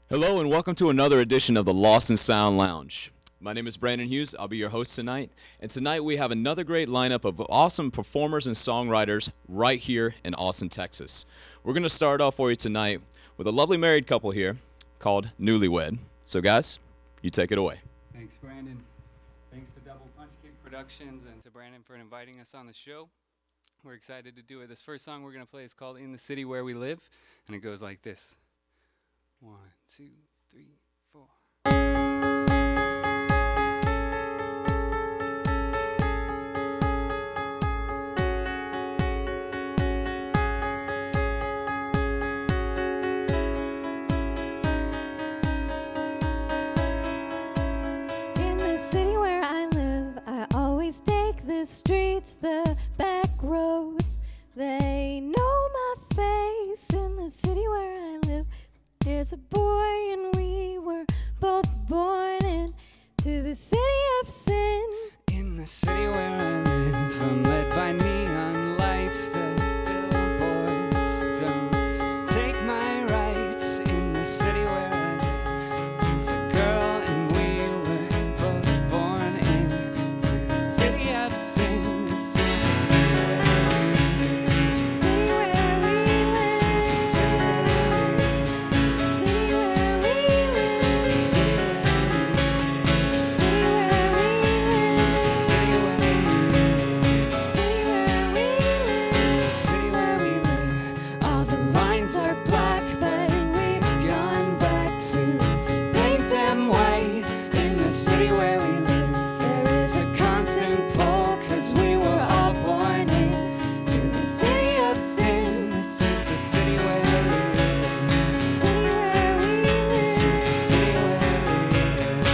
Hello and welcome to another edition of the Lost in Sound Lounge. My name is Brandon Hughes. I'll be your host tonight. And tonight we have another great lineup of awesome performers and songwriters right here in Austin, Texas. We're going to start off for you tonight with a lovely married couple here called Newlywed. So guys, you take it away. Thanks, Brandon. Thanks to Double Punch Kick Productions and to Brandon for inviting us on the show. We're excited to do it. This first song we're going to play is called In the City Where We Live, and it goes like this. 1, 2, 3, 4. In the city where I live, I always take the streets, the back roads. They know my face. In the city where I live, there's a boy and we were both born into the city of sin. In the city where I live, I'm led by neon lights. The billboards don't take my rights. In the city where I live, there's a girl and we were both born into the city of sin. This is the city where we live. City where we This is the live. city where we live. City where we This is the live. city where we live. City where we This is the live. city where we live. City where we live. The city where we live. All the lines are black, but we've gone back to paint them white. In the city where we live, there is a constant pull, 'cause we were all born into the city of sin. This is the city where we live. City where we This is the live. city where we live.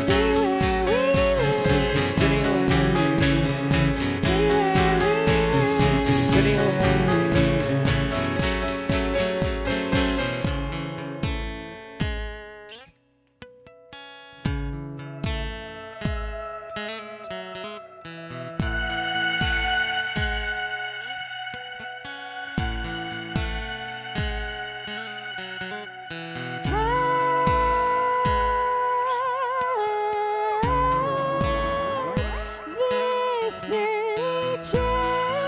City where we This is the live. city where we live. City where we This is the city where we live. This city changed me.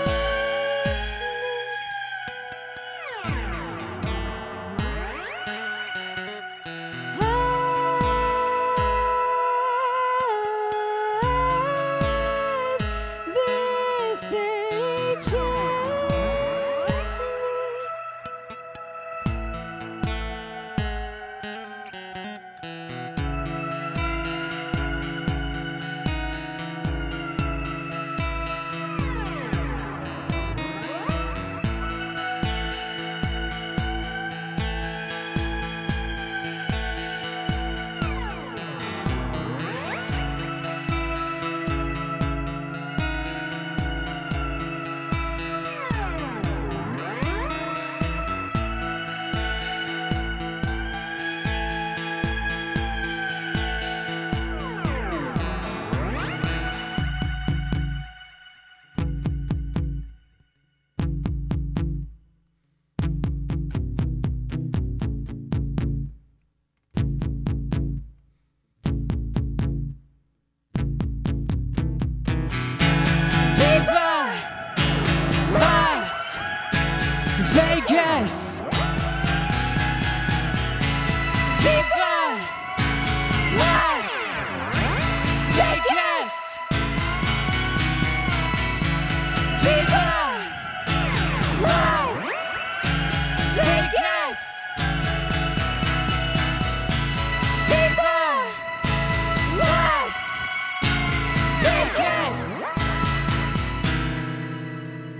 This city changed me. Viva Las Vegas. Viva Las Vegas. Viva Las Vegas. Viva Las Vegas.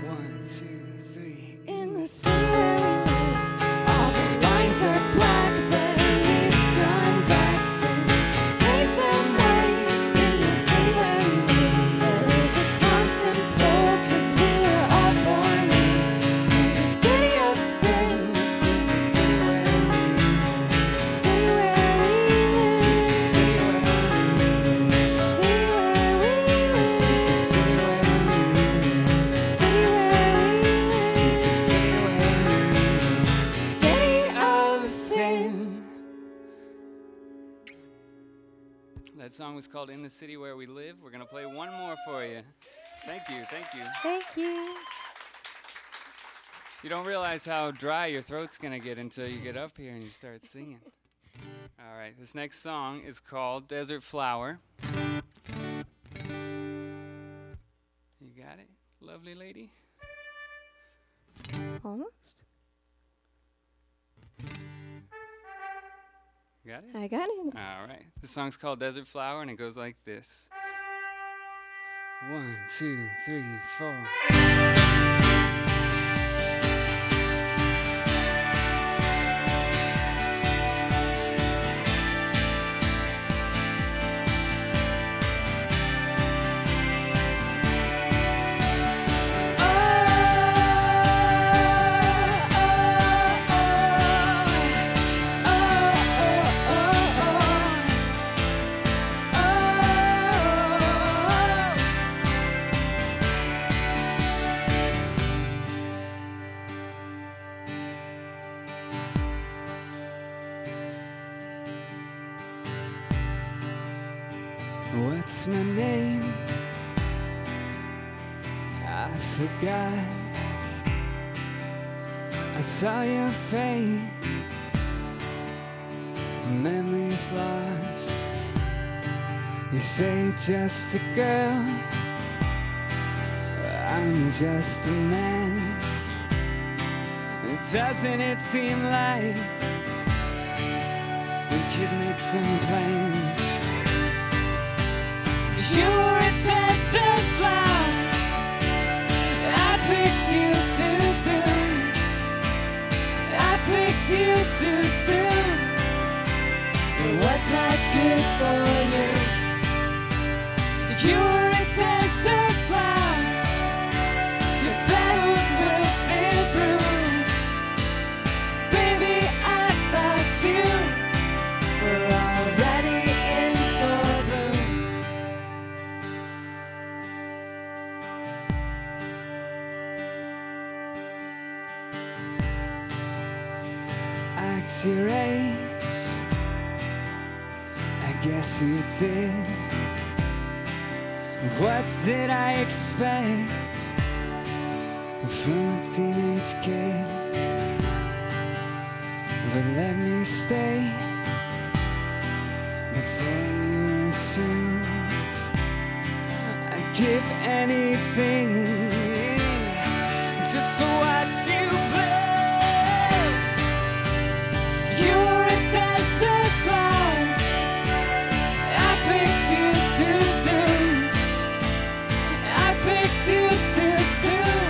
1, 2, 3. In the city where we live. song was called In the City Where We Live. We're going to play one more for you. Thank you, thank you. Thank you. You don't realize how dry your throat's going to get until you get up here and you start singing. All right, this next song is called Desert Flower. You got it, lovely lady? Almost. You got it? I got it. All right. This song's called Desert Flower, and it goes like this. 1, 2, 3, 4. What's my name? I forgot. I saw your face. Memories lost. You say just a girl. I'm just a man. Doesn't it seem like we could make some plans? You were a desert flower. I picked you too soon. I picked you too soon. It was not good for you. You were a desert flower. Your petals wilted through. Baby, I thought you were already in full bloom. Act your age, I guess you did. What did I expect from a teenage kid? But let me stay before you assume I'd give anything just to watch you bloom. You were a desert flower. I picked you too soon. I picked you too soon.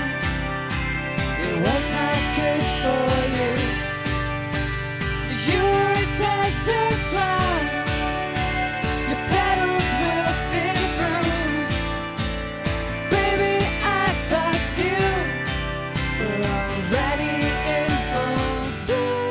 It was not good for you. You were a desert flower. Your petals wilted through. Baby, I thought you were already in full bloom.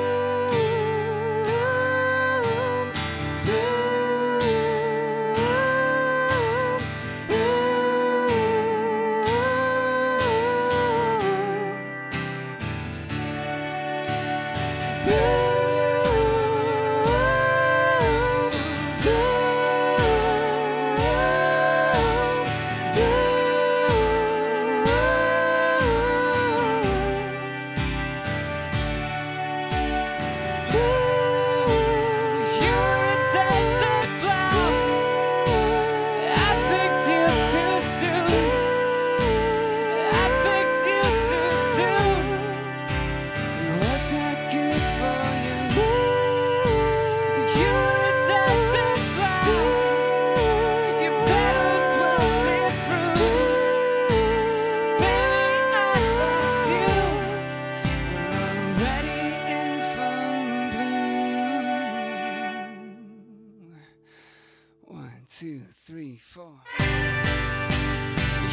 One, two, three, four.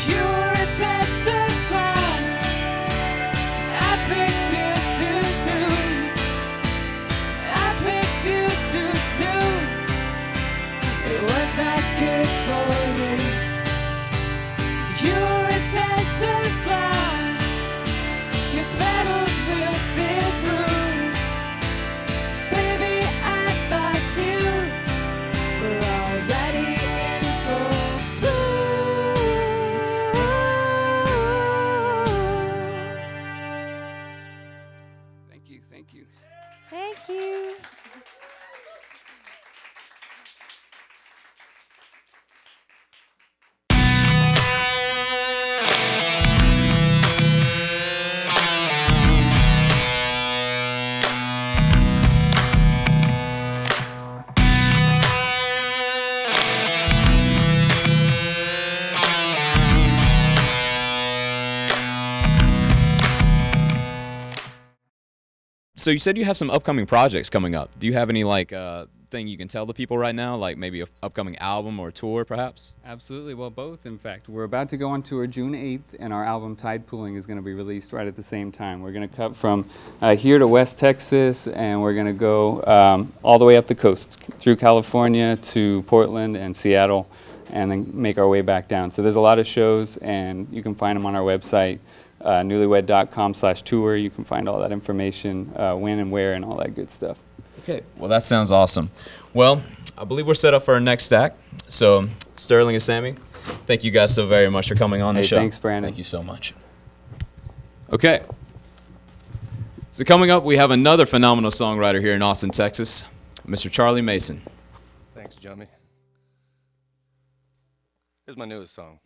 You were a desert flower. I picked you too soon. I picked you too soon. It was not good for you. You were a desert flower. Your petals wilted through. Baby, I thought you were already So you said you have some upcoming projects coming up. Do you have any like thing you can tell the people right now, like maybe a upcoming album or tour, perhaps? Absolutely. Well, both, in fact. We're about to go on tour June 8th, and our album Tide Pooling is going to be released right at the same time. We're going to cut from here to West Texas, and we're going to go all the way up the coast through California to Portland and Seattle, and then make our way back down. So there's a lot of shows, and you can find them on our website, newlywed.com/tour. You can find all that information, when and where, and all that good stuff. Okay, well, that sounds awesome. Well, I believe we're set up for our next act. So, Sterling and Sammy, thank you guys so very much for coming on the show. Thanks, Brandon. Thank you so much. Okay. So, coming up, we have another phenomenal songwriter here in Austin, Texas, Mr. Charlie Mason. Thanks, Jummy. Here's my newest song.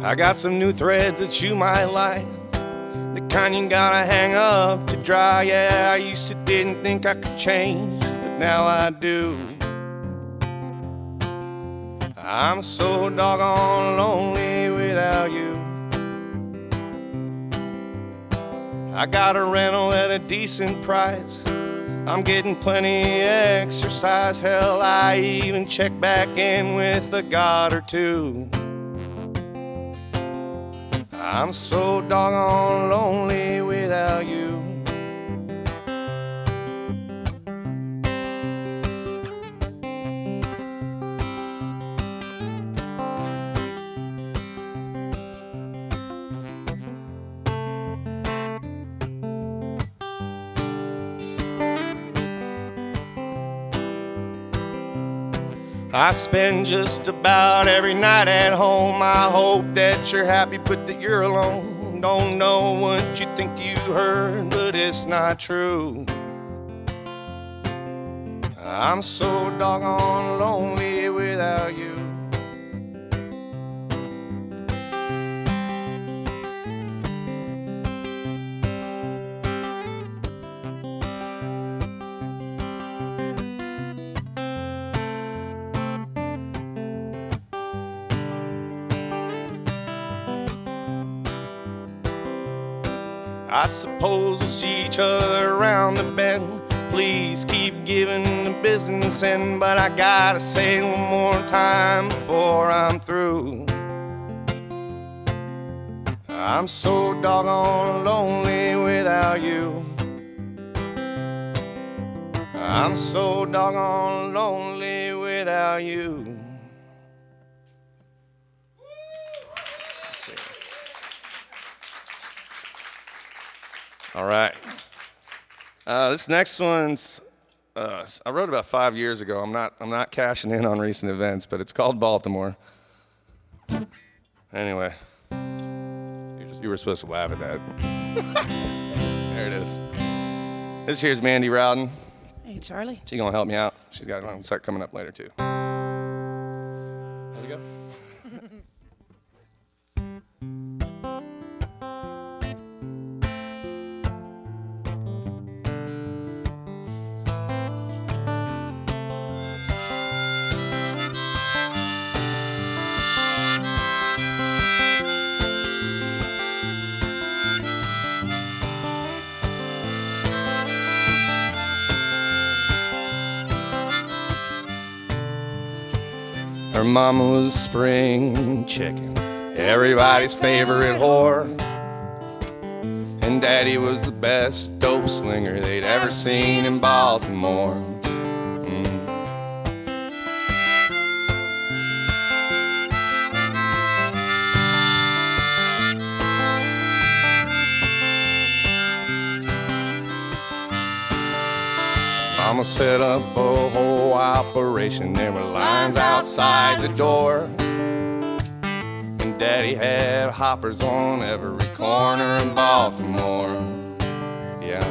I got some new threads that you might like, the kind you gotta hang up to dry. Yeah, I used to didn't think I could change, but now I do. I'm so doggone lonely without you. I got a rental at a decent price, I'm getting plenty exercise. Hell, I even check back in with a god or two. I'm so doggone lonely without you. I spend just about every night at home. I hope that you're happy, but that you're alone. Don't know what you think you heard, but it's not true. I'm so doggone lonely without you. I suppose we'll see each other around the bend. Please keep giving the business in, but I gotta say one more time before I'm through. I'm so doggone lonely without you. I'm so doggone lonely without you. All right. This next one's I wrote about 5 years ago. I'm not cashing in on recent events, but it's called Baltimore. Anyway, you were supposed to laugh at that. There it is. This here's Mandy Rowden. Hey, Charlie. She's gonna help me out. She's got a set coming up later too. How's it go? Her mama was a spring chicken, everybody's favorite whore. And daddy was the best dope slinger they'd ever seen in Baltimore. Mama set up a whole operation. There were lines outside the door, and Daddy had hoppers on every corner in Baltimore. Yeah.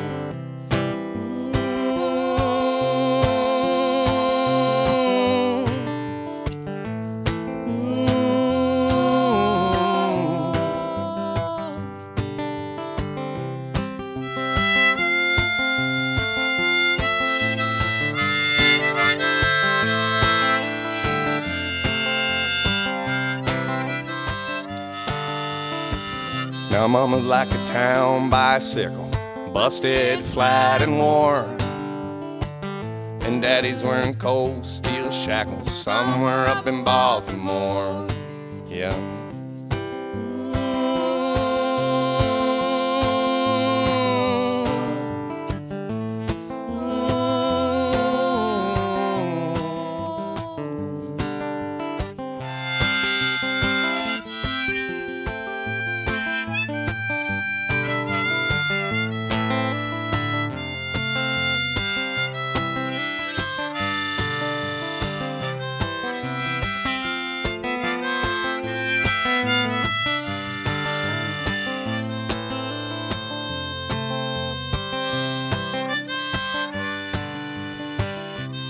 Now mama's like a town bicycle, busted flat and worn. And daddy's wearing cold steel shackles somewhere up in Baltimore. Yeah.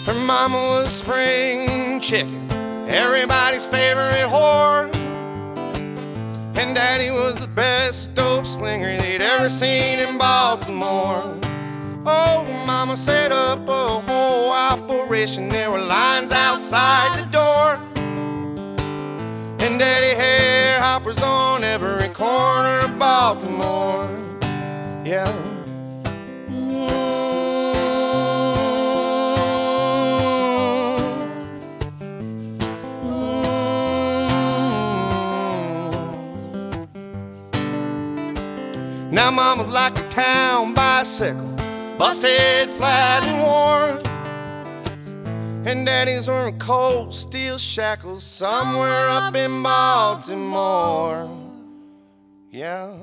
Her mama was spring chicken, everybody's favorite whore. And daddy was the best dope slinger they'd ever seen in Baltimore. Oh, mama set up a whole operation, there were lines outside the door. And daddy had hoppers on every corner of Baltimore. Yeah. Now mama's like a town bicycle, busted flat and worn. And daddy's wearing cold steel shackles somewhere up in Baltimore. Yeah.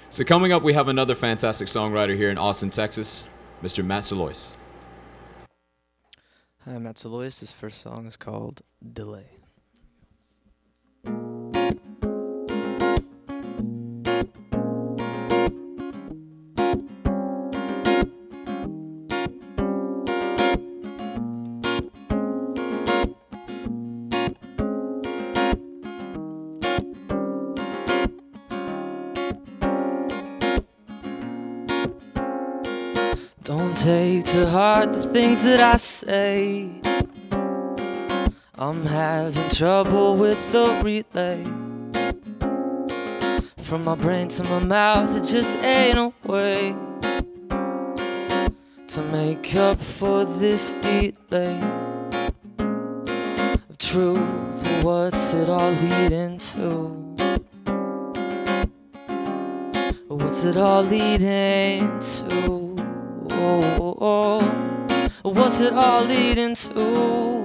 So coming up, we have another fantastic songwriter here in Austin, Texas, Mr. Matt Salois. Hi, I'm Matt Salois. This first song is called Delay. Don't take to heart the things that I say. I'm having trouble with the relay. From my brain to my mouth, it just ain't a way to make up for this delay of truth. What's it all leading to? What's it all leading to? What's it all leading to?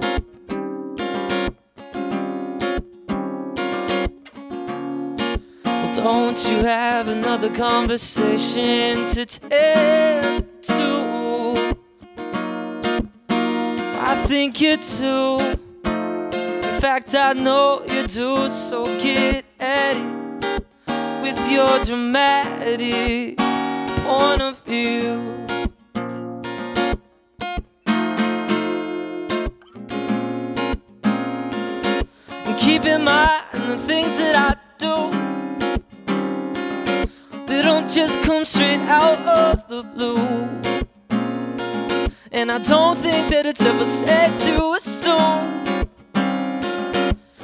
Well, don't you have another conversation to tend to? I think you do. In fact, I know you do. So get at it with your dramatic point of view. Keep in mind the things that I do, they don't just come straight out of the blue. And I don't think that it's ever safe to assume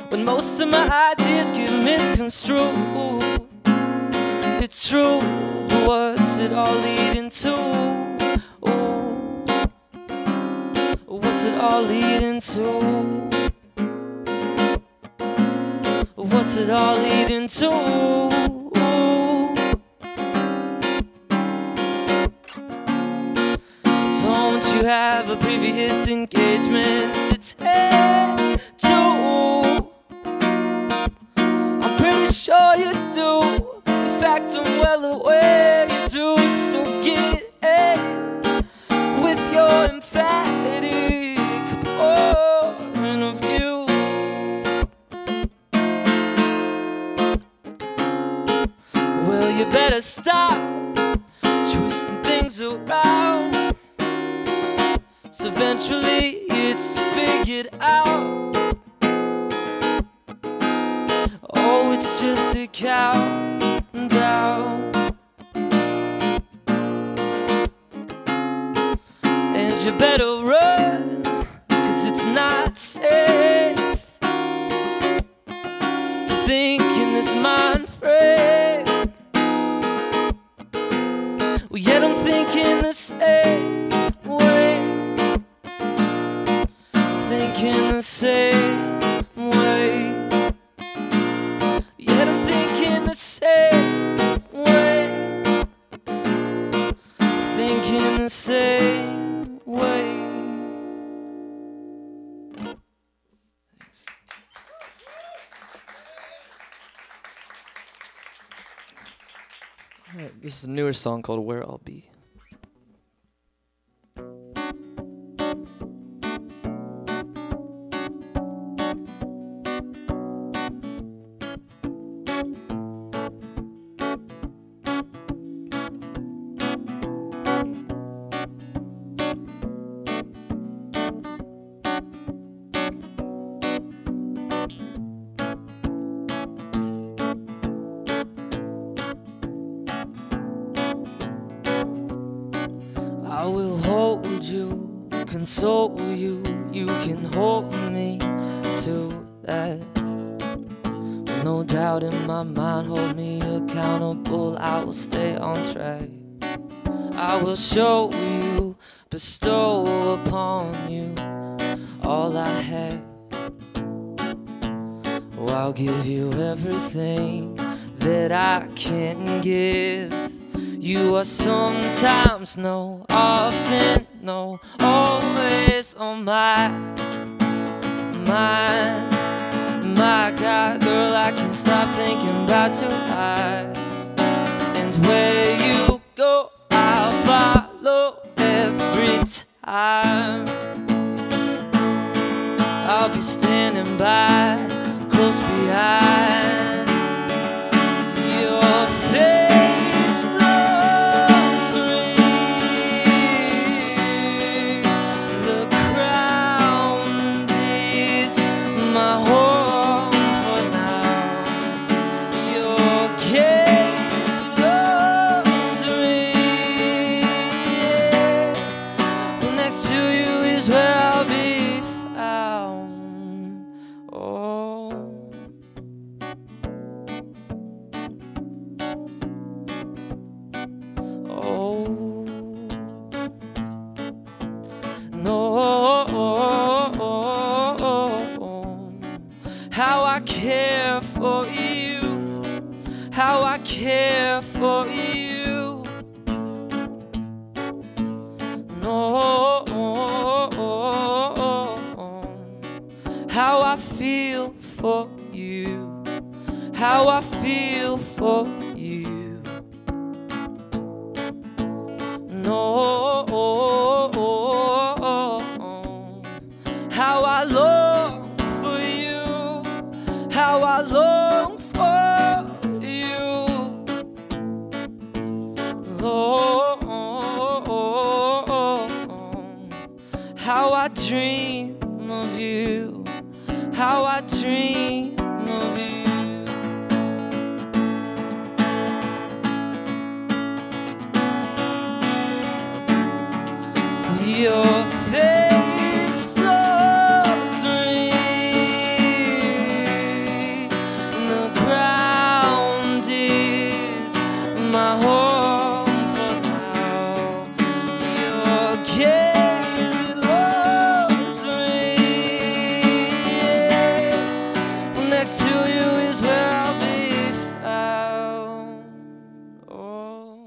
when most of my ideas get misconstrued. It's true, but what's it all leading to? What's it all leading to? What's it all leading to? Don't you have a previous engagement to tend to? I'm pretty sure you do. In fact, I'm well aware you do. So get it with your emphatic point of view. Well, you better stop things around. So eventually it's figured out. Oh, it's just a countdown. And you better run, 'cause it's not safe to think in this mind frame. Well, yet I'm thinking the same way. Thinking the same way. Yet I'm thinking the same way. Thinking the same way. Thanks. All right, this is a newer song called Where I'll Be. I will hold you, console you, you can hold me to that. No doubt in my mind, hold me accountable, I will stay on track. I will show you, bestow upon you all I have. Oh, I'll give you everything that I can give. You are sometimes, no, often, no, always on my mind. My God, girl, I can't stop thinking about your eyes. And where you go, I'll follow every time. I'll be standing by, close behind your face. How I care for you, how I care for you. No, how I feel for you, how I feel for you. No, how I long for you, how I long for you. Lord, how I dream of you, how I dream of you. Your face floats me, the ground is my home for now. Your gaze loves me, next to you is where I'll be found. Oh,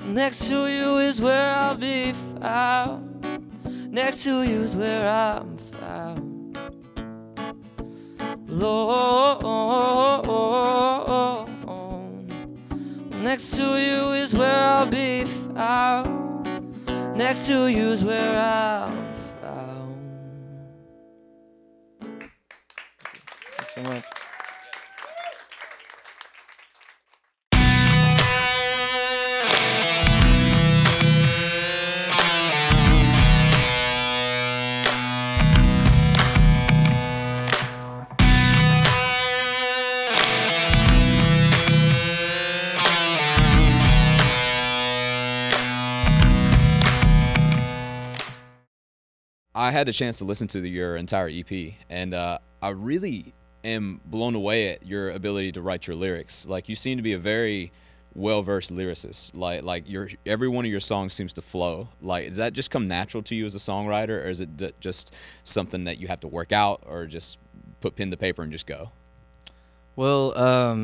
next to you is where I'll be found. Next to you is where I'm found. Lord, next to you is where I'll be found. Next to you is where I'm found. Thanks so much. I had a chance to listen to your entire EP, and I really am blown away at your ability to write your lyrics. Like, you seem to be a very well-versed lyricist. Like every one of your songs seems to flow. Like, does that just come natural to you as a songwriter, or is it just something that you have to work out, or just put pen to paper and just go? Well,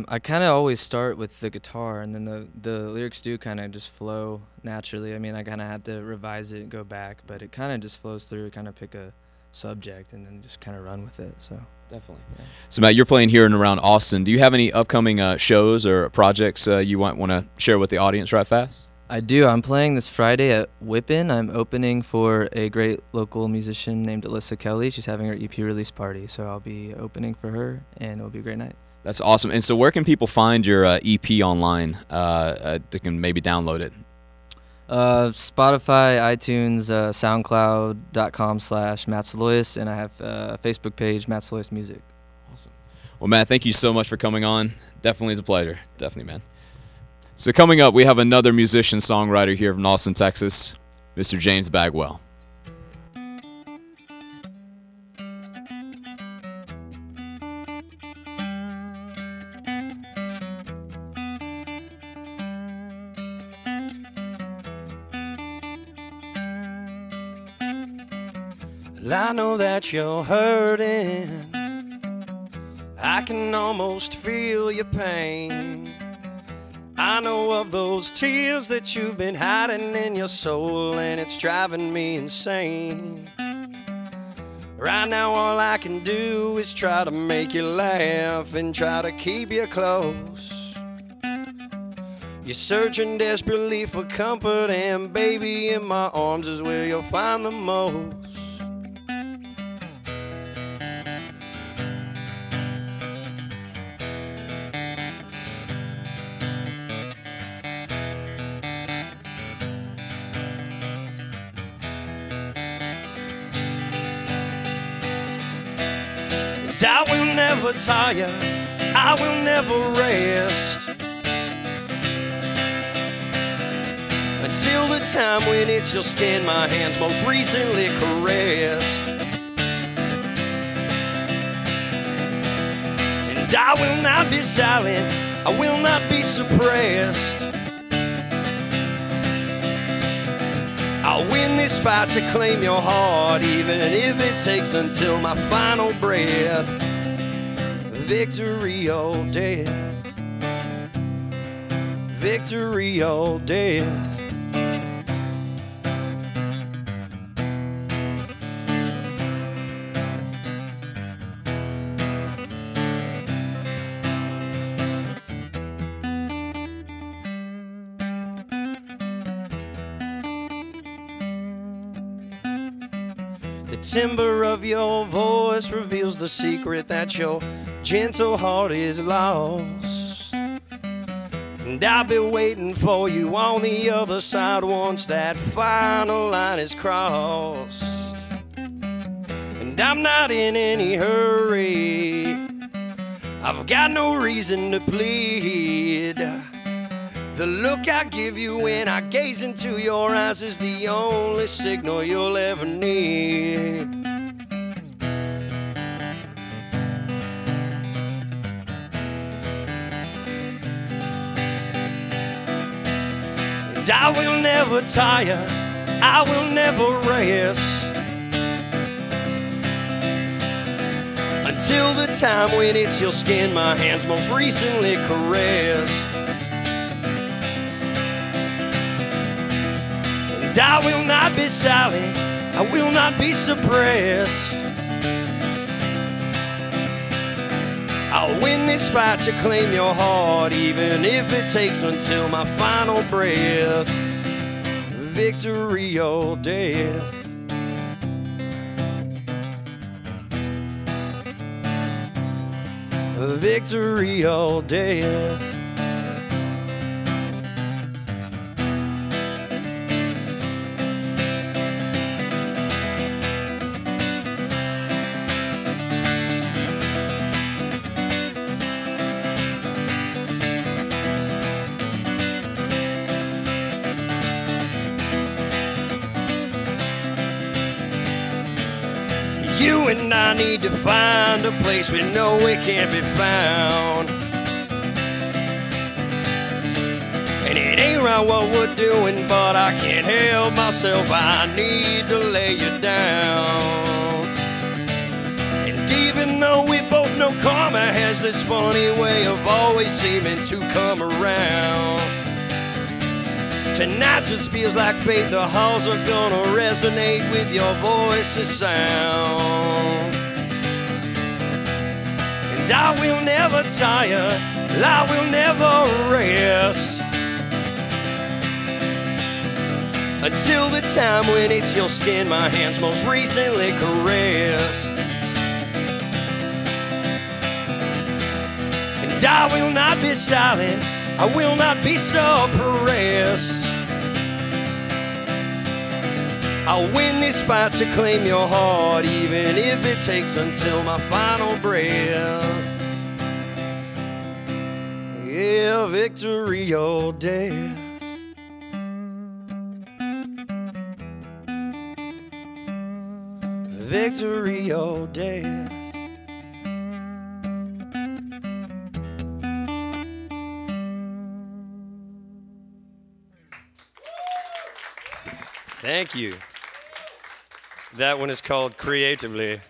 I kind of always start with the guitar, and then the lyrics do kind of just flow naturally. I mean, I kind of have to revise it and go back, but it kind of just flows through, kind of pick a subject and then just kind of run with it. So definitely. Yeah. So Matt, you're playing here and around Austin. Do you have any upcoming shows or projects you might want to share with the audience right fast? I do. I'm playing this Friday at Whippin'. I'm opening for a great local musician named Alyssa Kelly. She's having her EP release party, so I'll be opening for her, and it'll be a great night. That's awesome. And so where can people find your EP online? They can maybe download it. Spotify, iTunes, SoundCloud.com/Matt Salois, and I have a Facebook page, Matt Salois Music. Awesome. Well, Matt, thank you so much for coming on. Definitely is a pleasure. Definitely, man. So coming up, we have another musician, songwriter here from Austin, Texas, Mr. James Bagwell. I know that you're hurting. I can almost feel your pain. I know of those tears that you've been hiding in your soul, and it's driving me insane. Right now all I can do is try to make you laugh and try to keep you close. You're searching desperately for comfort, and baby, in my arms is where you'll find the most. I will never tire, I will never rest, until the time when it's your skin my hands most recently caressed. And I will not be silent, I will not be suppressed. I'll win this fight to claim your heart, even if it takes until my final breath. Victory or death. Victory or death. The timbre of your voice reveals the secret that your gentle heart is lost. And I'll be waiting for you on the other side once that final line is crossed. And I'm not in any hurry, I've got no reason to plead. The look I give you when I gaze into your eyes is the only signal you'll ever need. And I will never tire, I will never rest, until the time when it's your skin my hands most recently caressed. And I will not be silent, I will not be suppressed. I'll win this fight to claim your heart, even if it takes until my final breath. Victory or death. Victory or death. I need to find a place where no it can't be found. And it ain't right what we're doing, but I can't help myself. I need to lay you down. And even though we both know karma has this funny way of always seeming to come around, tonight just feels like fate. The halls are gonna resonate with your voice's sound. And I will never tire, I will never rest, until the time when it's your skin my hands most recently caressed. And I will not be silent, I will not be suppressed. I'll win this fight to claim your heart, even if it takes until my final breath. Yeah, victory or death. Victory or death. Thank you. That one is called creatively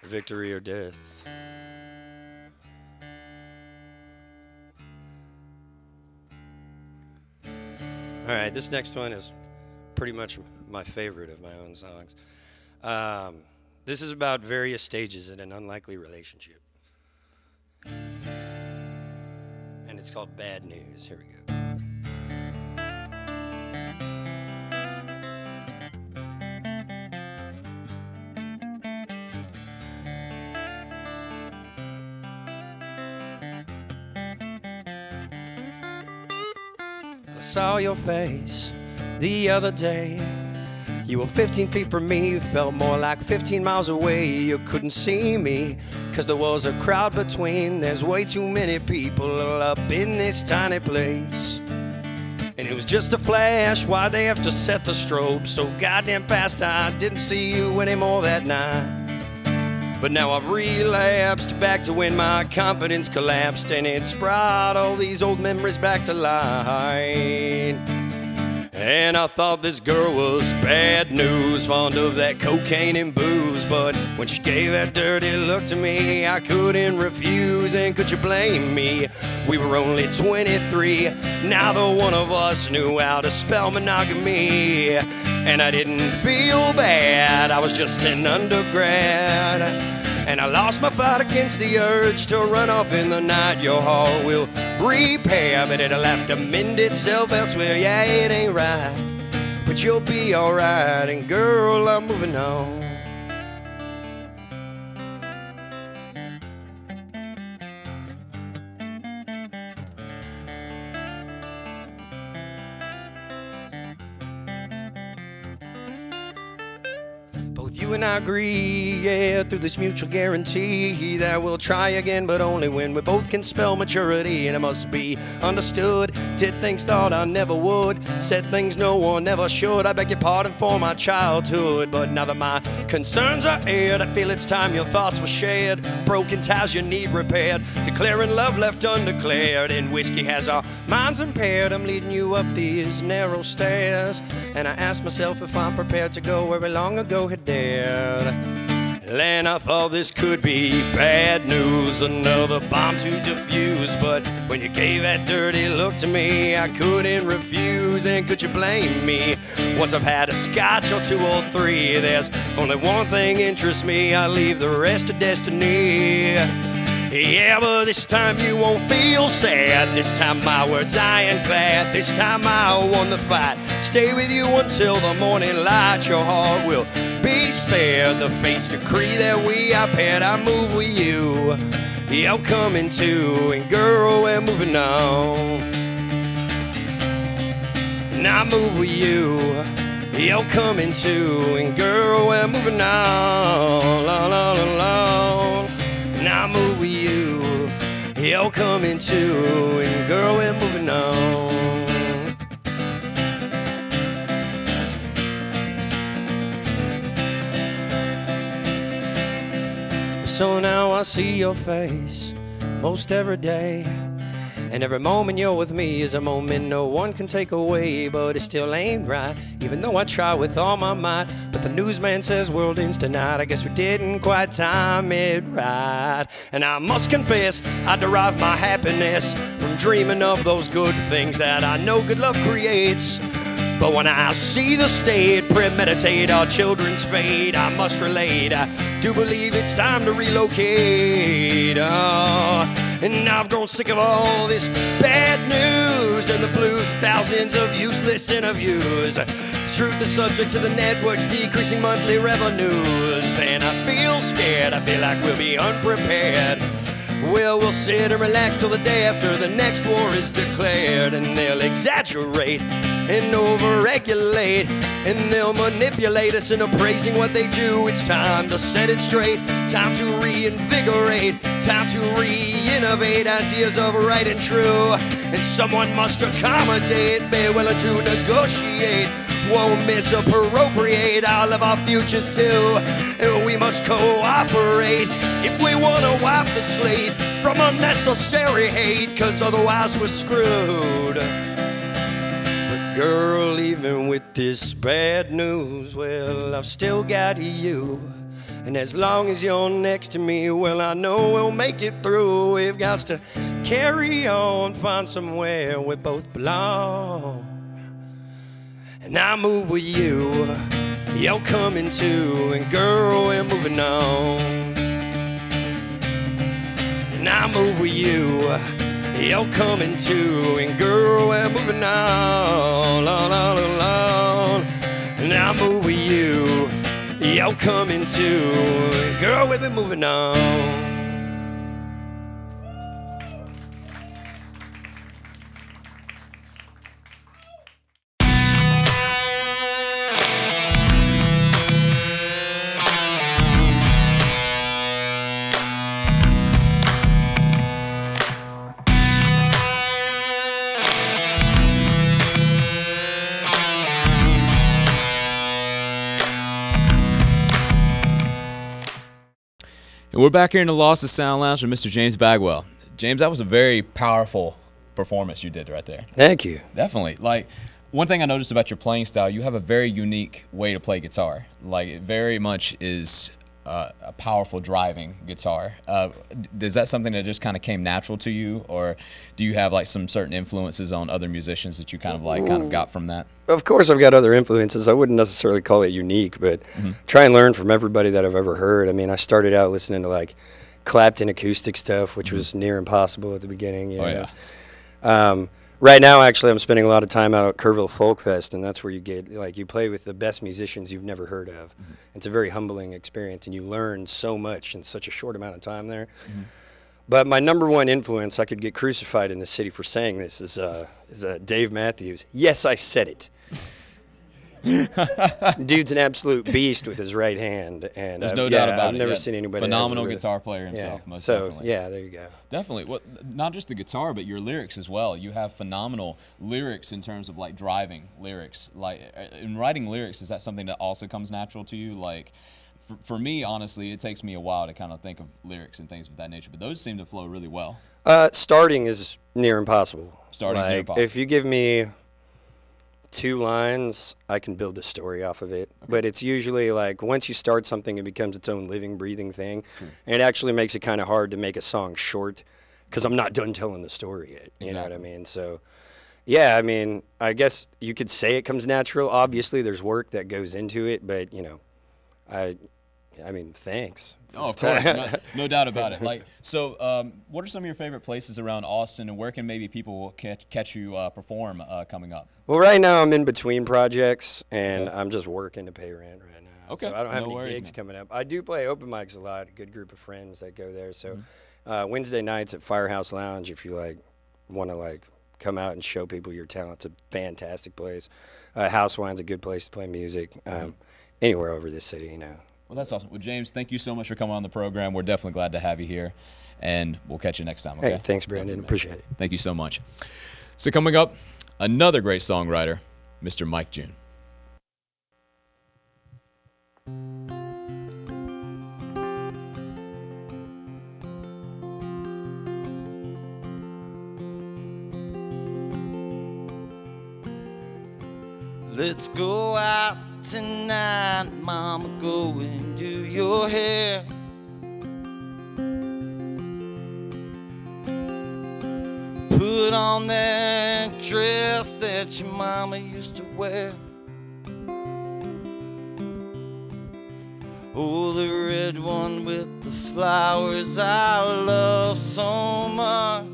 Victory or Death. All right, this next one is pretty much my favorite of my own songs. This is about various stages in an unlikely relationship. And it's called Bad News. Here we go. I saw your face the other day. You were 15 feet from me, felt more like 15 miles away. You couldn't see me, cause there was a crowd between. There's way too many people up in this tiny place. And it was just a flash, why'd they have to set the strobe so goddamn fast? I didn't see you anymore that night. But now I've relapsed back to when my confidence collapsed, and it's brought all these old memories back to light. And I thought this girl was bad news, fond of that cocaine and booze. But when she gave that dirty look to me, I couldn't refuse. And could you blame me? We were only 23. Neither one of us knew how to spell monogamy. And I didn't feel bad, I was just an undergrad. And I lost my fight against the urge to run off in the night. Your heart will repair, but it'll have to mend itself elsewhere. Yeah, it ain't right, but you'll be alright. And girl, I'm moving on. You and I agree, yeah, through this mutual guarantee that we'll try again, but only when we both can spell maturity. And it must be understood, did things thought I never would, said things no one ever should. I beg your pardon for my childhood, but now that my concerns are aired, I feel it's time your thoughts were shared. Broken ties you need repaired, declaring love left undeclared. And whiskey has our minds impaired. I'm leading you up these narrow stairs, and I ask myself if I'm prepared to go where we long ago had dared. And I thought this could be bad news, another bomb to defuse. But when you gave that dirty look to me, I couldn't refuse. And could you blame me? Once I've had a scotch or two or three, there's only one thing interests me, I leave the rest to destiny. Yeah, but this time you won't feel sad. This time I were dying glad. This time I won the fight. Stay with you until the morning light. Your heart will be spared. The fates decree that we are paired. I move with you, yeah, I'm coming to. And girl, we're moving on. And I move with you, yeah, I'm coming to. And girl, we're moving on. La, la, la, la. And I move with you, yeah, I'm coming to. And girl, we're moving on. So now I see your face most every day. And every moment you're with me is a moment no one can take away. But it still ain't right, even though I try with all my might. But the newsman says world ends tonight. I guess we didn't quite time it right. And I must confess, I derive my happiness from dreaming of those good things that I know good love creates. But when I see the state premeditate our children's fate, I must relate, I do believe it's time to relocate. And I've grown sick of all this bad news and the blues, thousands of useless interviews. Truth is subject to the network's decreasing monthly revenues. And I feel scared, I feel like we'll be unprepared. Well, we'll sit and relax till the day after the next war is declared. And they'll exaggerate and overregulate, and they'll manipulate us into praising what they do. It's time to set it straight, time to reinvigorate, time to re-innovate ideas of right and true. And someone must accommodate, be willing to negotiate, won't misappropriate all of our futures too. And we must cooperate if we want to wipe the slate from unnecessary hate, cause otherwise we're screwed. But girl, even with this bad news, well, I've still got you. And as long as you're next to me, well, I know we'll make it through. We've got to carry on, find somewhere we both belong. And I move with you, you're coming too, and girl, we're moving on. And I move with you, you're coming too, and girl, we're moving on, And I move with you, you're coming too, and girl, we've been moving on. And we're back here in the Lost in Sound Lounge with Mr. James Bagwell. James, that was a very powerful performance you did right there. Thank you. Definitely. Like, one thing I noticed about your playing style, you have a very unique way to play guitar. Like, it very much is a powerful driving guitar. Is that something that just kind of came natural to you, or do you have like some certain influences on other musicians that you kind of got from that? Of course, I've got other influences. I wouldn't necessarily call it unique, but try and learn from everybody that I've ever heard. I mean, I started out listening to like Clapton acoustic stuff, which was near impossible at the beginning. You know? Yeah. Right now, actually, I'm spending a lot of time out at Kerrville Folk Fest, and that's where you get, like, you play with the best musicians you've never heard of. It's a very humbling experience, and you learn so much in such a short amount of time there. But my number one influence, I could get crucified in the city for saying this, is Dave Matthews. Yes, I said it. Dude's an absolute beast with his right hand, and there's no doubt about I've it. never seen anybody. Phenomenal guitar player himself. Most definitely. Yeah, there you go. Definitely. Well, not just the guitar, but your lyrics as well. You have phenomenal lyrics in terms of like driving lyrics. Like in writing lyrics, is that something that also comes natural to you? Like, for me, honestly, it takes me a while to kind of think of lyrics and things of that nature. But those seem to flow really well. Starting is near impossible. Starting is near impossible. If you give me 2 lines, I can build a story off of it. Okay. But it's usually like once you start something, it becomes its own living, breathing thing. And it actually makes it kind of hard to make a song short because I'm not done telling the story yet. You know what I mean? So, yeah, I mean, I guess you could say it comes natural. Obviously, there's work that goes into it, but, you know, I mean, thanks. Oh, of course, no doubt about it. Like, so, what are some of your favorite places around Austin, and where can maybe people catch you perform coming up? Well, right now I'm in between projects, and I'm just working to pay rent right now. Okay. So I don't have any gigs coming up. I do play open mics a lot. A good group of friends that go there. So Wednesday nights at Firehouse Lounge, if you like want to like come out and show people your talent, it's a fantastic place. House Wine's a good place to play music. Anywhere over this city, you know. Well, that's awesome. Well, James, thank you so much for coming on the program. We're definitely glad to have you here, and we'll catch you next time, okay? Hey, thanks, Brandon. Appreciate it. Thank you so much. So coming up, another great songwriter, Mr. Mike June. Let's go out tonight, mama, go and do your hair. Put on that dress that your mama used to wear. Oh, the red one with the flowers I love so much.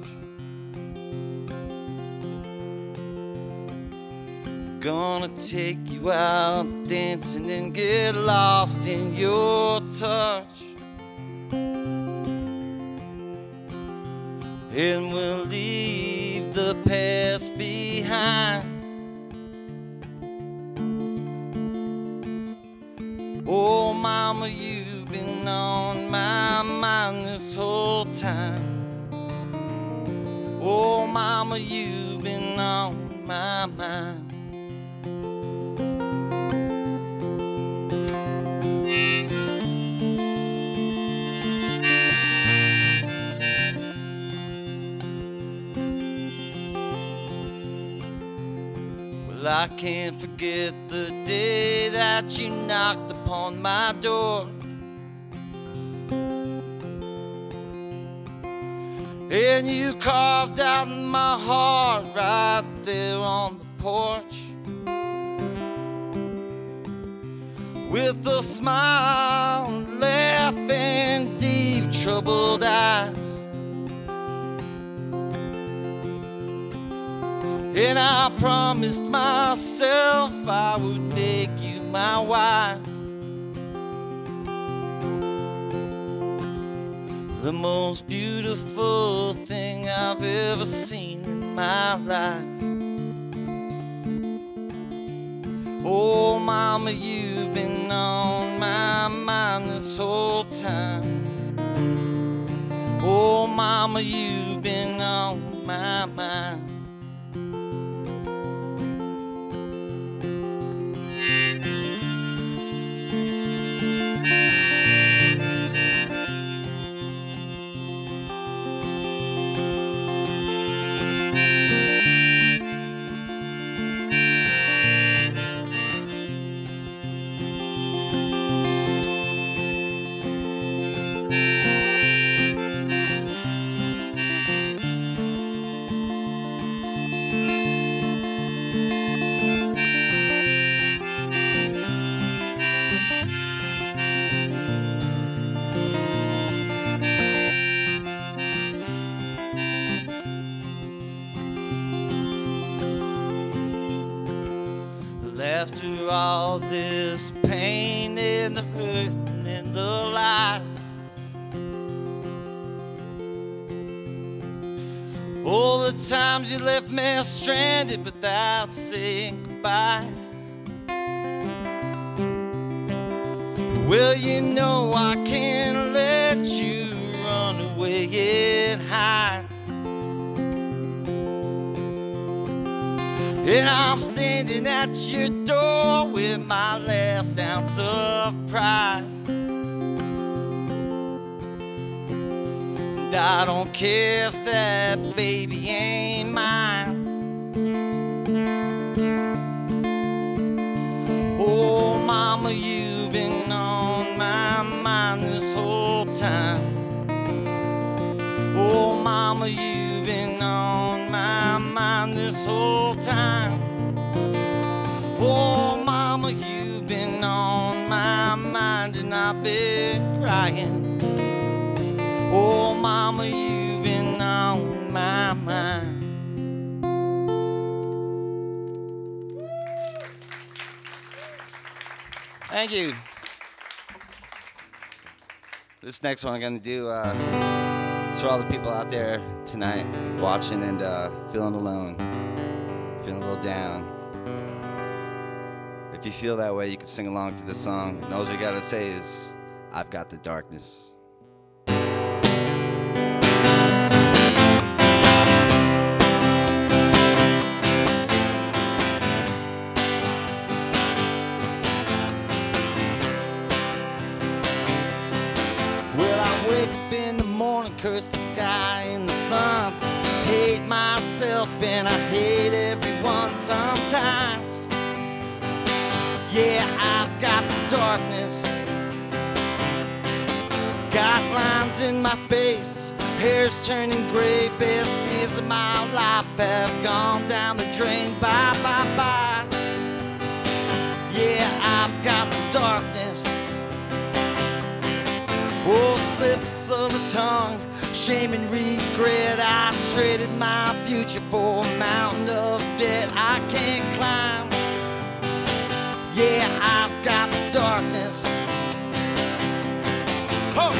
Gonna take you out dancing and get lost in your touch. And we'll leave the past behind. Oh, mama, you've been on my mind this whole time. Oh, mama, you've been on my mind. Well, I can't forget the day that you knocked upon my door. And you carved out my heart right there on the porch. With a smile, laughing, deep troubled eyes. And I promised myself I would make you my wife. The most beautiful thing I've ever seen in my life. Oh, mama, you've been on my mind this whole time. Oh, mama, you've been on my mind. After all this pain and the hurt and the lies, all the times you left me stranded without saying goodbye. Well, you know I can't let you run away and hide. And I'm standing at your door with my last ounce of pride. And I don't care if that baby ain't mine. Oh, mama, you've been on my mind this whole time. Oh, mama, you've been on my mind this whole time. Oh, mama, you've been on my mind and I've been crying. Oh, mama, you've been on my mind. Thank you. This next one I'm gonna do it's for all the people out there tonight watching and feeling alone, feeling a little down. If you feel that way, you can sing along to this song, and all you gotta say is, I've got the darkness. Curse the sky and the sun, hate myself and I hate everyone sometimes. Yeah, I've got the darkness. Got lines in my face, hair's turning gray. Best years of my life have gone down the drain. Bye, bye, bye. Yeah, I've got the darkness. Oh, slips of the tongue, shame and regret. I traded my future for a mountain of debt I can't climb. Yeah, I've got the darkness. Oh.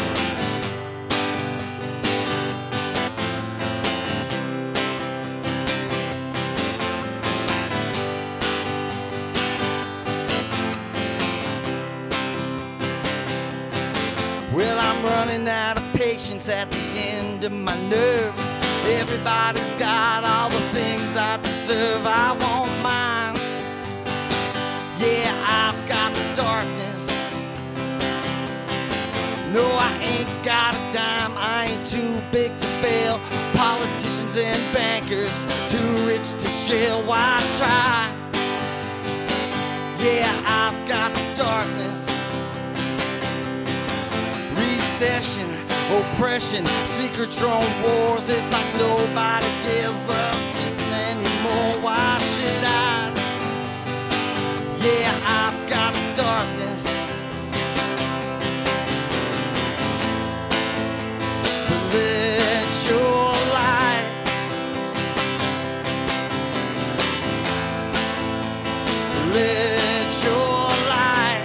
Well, I'm running out of patience at the end of my nerves. Everybody's got all the things I deserve. I want mine. Yeah, I've got the darkness. No, I ain't got a dime. I ain't too big to fail. Politicians and bankers too rich to jail. Why try? Yeah, I've got the darkness. Recession, oppression, secret drone wars. It's like nobody gives up anymore. Why should I? Yeah, I've got the darkness. But let your light let your light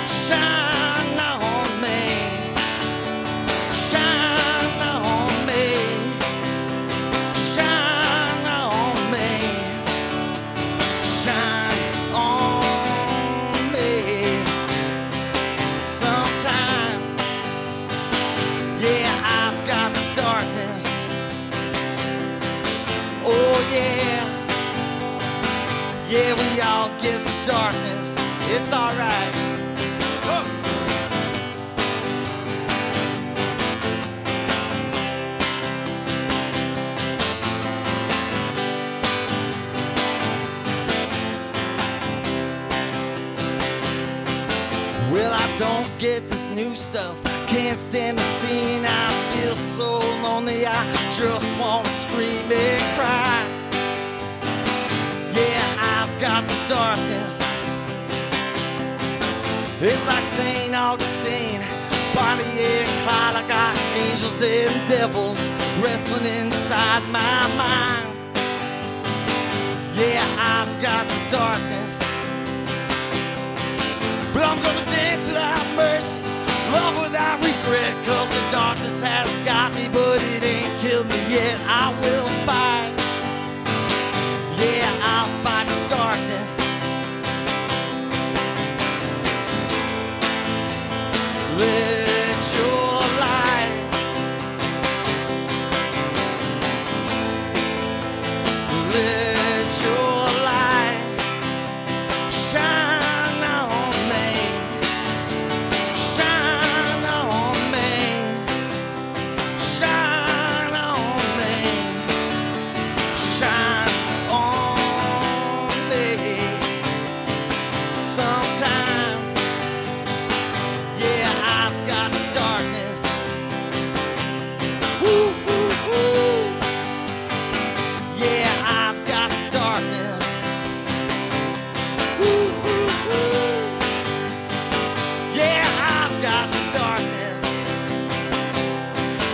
shine on me. Shine on me. Shine on me. Shine on me. Sometime, yeah, I've got the darkness. Oh yeah. Yeah, we all get the darkness. It's alright. Well, I don't get this new stuff. Can't stand the scene. I feel so lonely. I just want to scream and cry. Yeah, I've got the darkness. It's like St. Augustine, Bonnie and Clyde. I got angels and devils wrestling inside my mind. Yeah, I've got the darkness. But I'm gonna dance without mercy, love without regret. Cause the darkness has got me, but it ain't killed me yet. I will fight. Yeah, I'll fight the darkness. Let your light let your light shine on me. Shine on me. Shine on me. Shine on me. Sometime, yeah, I've got the darkness. Woo, woo, woo. Yeah, I've got the darkness. Woo, woo, woo. Yeah, I've got the darkness.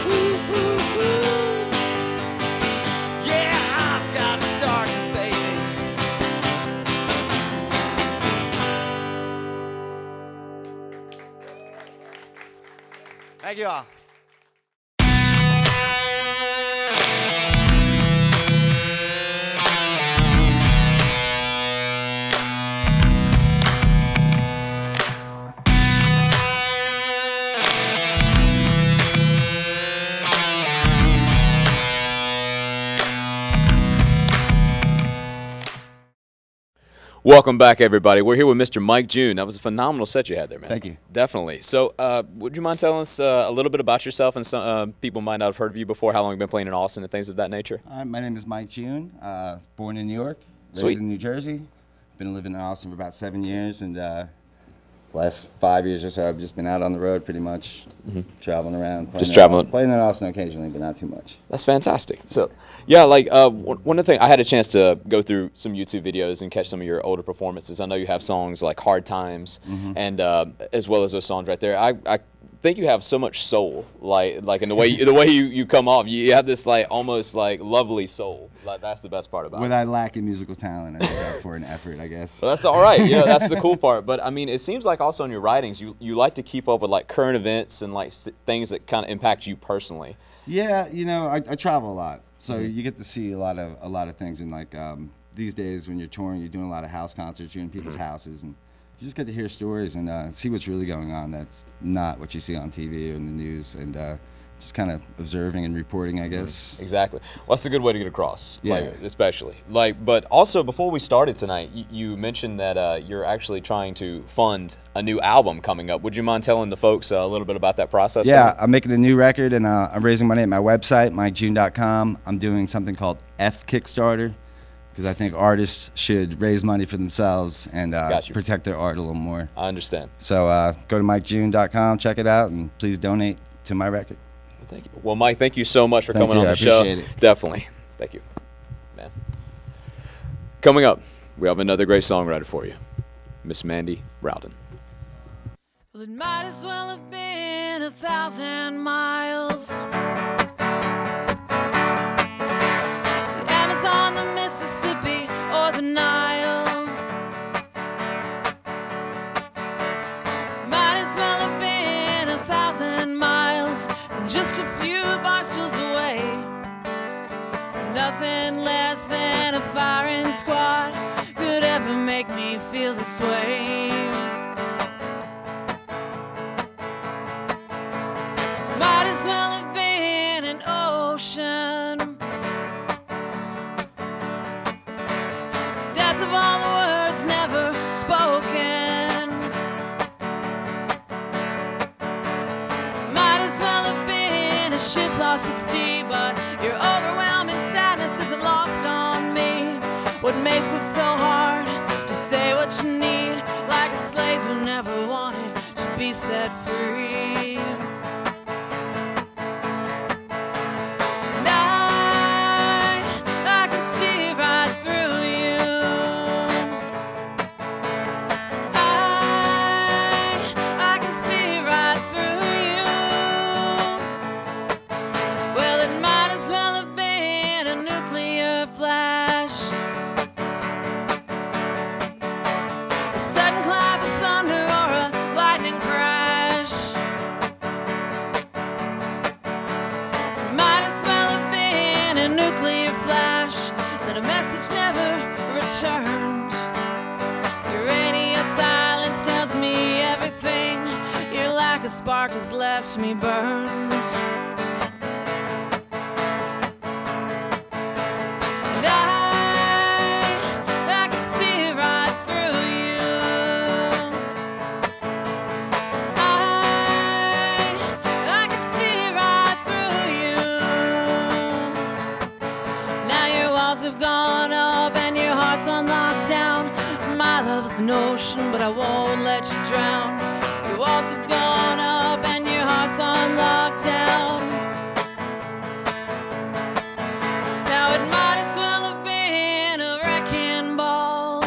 Woo, woo, woo. Yeah, I've got the darkness, baby. Thank you all. Welcome back, everybody. We're here with Mr. Mike June. That was a phenomenal set you had there, man. Thank you. Definitely. So, would you mind telling us a little bit about yourself? And some people might not have heard of you before. How long you've been playing in Austin and things of that nature? My name is Mike June. Born in New York, Sweet. raised in New Jersey. been living in Austin for about 7 years, and last 5 years or so, I've just been out on the road pretty much, traveling around. Just traveling. Playing in Austin occasionally, but not too much. That's fantastic. So, yeah, like one of the things, I had a chance to go through some YouTube videos and catch some of your older performances. I know you have songs like Hard Times, and as well as those songs right there. I think you have so much soul, like in the way you come off. You have this like almost like lovely soul. Like that's the best part about it. What I lack in musical talent, I make up for in effort, I guess. Well, that's all right. You know, that's the cool part. But I mean, it seems like also in your writings, you like to keep up with like current events and like things that kind of impact you personally. Yeah, you know, I travel a lot, so you get to see a lot of things. And like these days, when you're touring, you're doing a lot of house concerts. You're in people's houses, and you just get to hear stories and see what's really going on. That's not what you see on TV or in the news, and just kind of observing and reporting, I guess. Exactly. Well, that's a good way to get across. Yeah. Like, especially. Like, but also before we started tonight, you mentioned that you're actually trying to fund a new album coming up. Would you mind telling the folks a little bit about that process? Yeah, I'm making a new record, and I'm raising money at my website, MikeJune.com. I'm doing something called F Kickstarter, because I think artists should raise money for themselves and protect their art a little more. I understand. So go to MikeJune.com, check it out, and please donate to my record. Well, thank you. Well, Mike, thank you so much for coming on the show. I appreciate it. Definitely. Thank you, man. Coming up, we have another great songwriter for you, Miss Mandy Rowden. Well, it might as well have been 1,000 miles. On the Mississippi or the Nile, might as well have been 1,000 miles than just a few bar stools away. Nothing less than a firing squad could ever make me feel this way. Might as well have been an ocean. Of all the words never spoken, might as well have been a ship lost at sea, but your overwhelming sadness isn't lost on me. What makes it so hard to say what you need, like a slave who never wanted to be set free? Spark has left me burned. And I can see right through you. I can see right through you. Now your walls have gone up and your heart's on lockdown. My love is an ocean, but I won't let you drown. Your walls have gone up and your heart's on lockdown. Now it might as well have been a wrecking ball,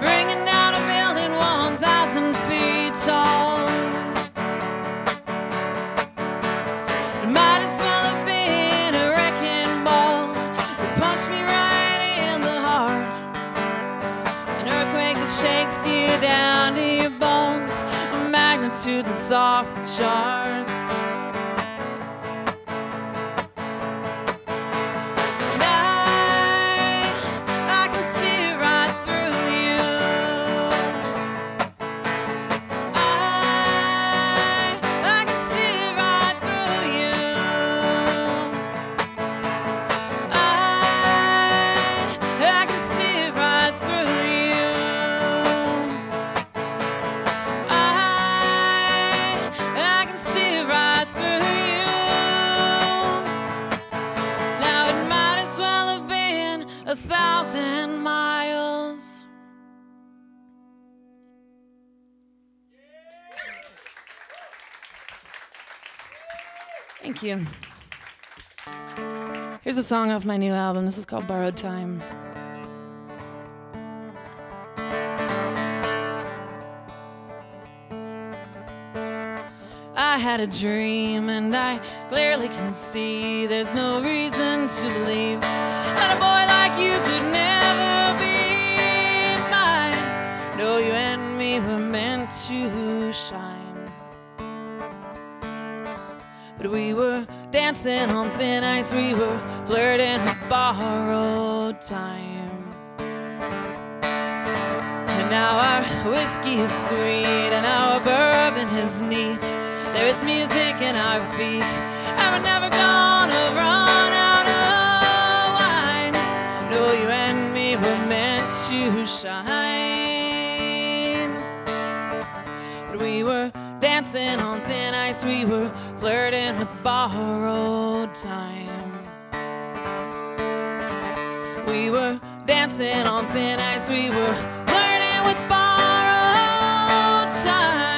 bringing down a building 1,000 feet tall. It might as well have been a wrecking ball that punched me right in the heart. An earthquake that shakes you down to your bones, a magnitude that's off the charts. And I can see right through you. I can see right through you. I can see right through you. I can see right Thank you. Here's a song off my new album. This is called Borrowed Time. I had a dream and I clearly can see there's no reason to believe that a boy like you could never be mine. No, you and me were meant to shine. But we were dancing on thin ice, we were flirting with borrowed time. And now our whiskey is sweet and our bourbon is neat. There is music in our feet, and we're never gonna run out of wine. No, you and me were meant to shine. But we were dancing on thin ice, we were flirting with borrowed time. We were dancing on thin ice, we were flirting with borrowed time.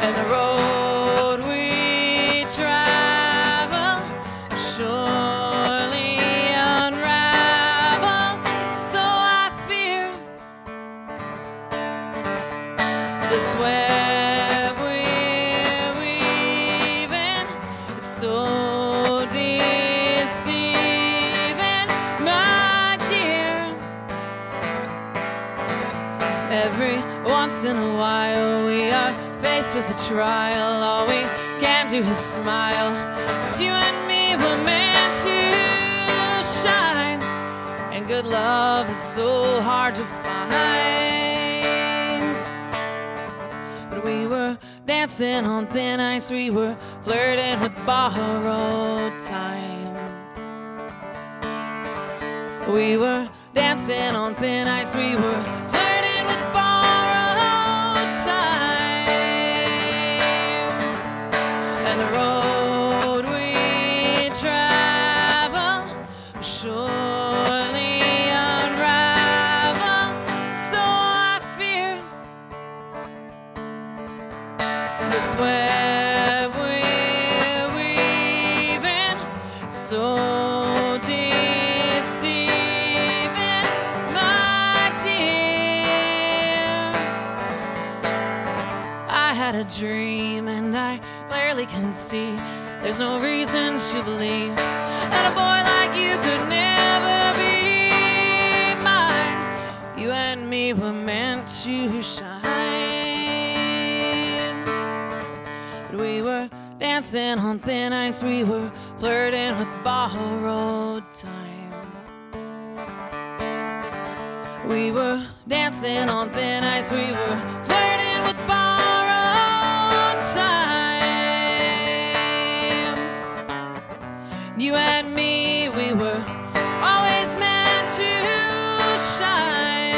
And the road we travel surely unravel. So I fear this web we're weaving is so deceiving, my dear. Every once in a while we are faced with a trial. All we can do is smile, 'cause you and me were meant to shine. And good love is so hard to find. But we were dancing on thin ice, we were flirting with borrowed time. We were dancing on thin ice, we were flirting with borrowed time. And the road we travel will surely unravel. So I fear this web we're weaving so deceiving, my dear. I had a dream and I clearly can see there's no reason to believe that a boy like you could never be mine. You and me were meant to shine. But we were dancing on thin ice, we were flirting with borrowed time. We were dancing on thin ice, we were flirting with borrowed time. You and me, we were always meant to shine.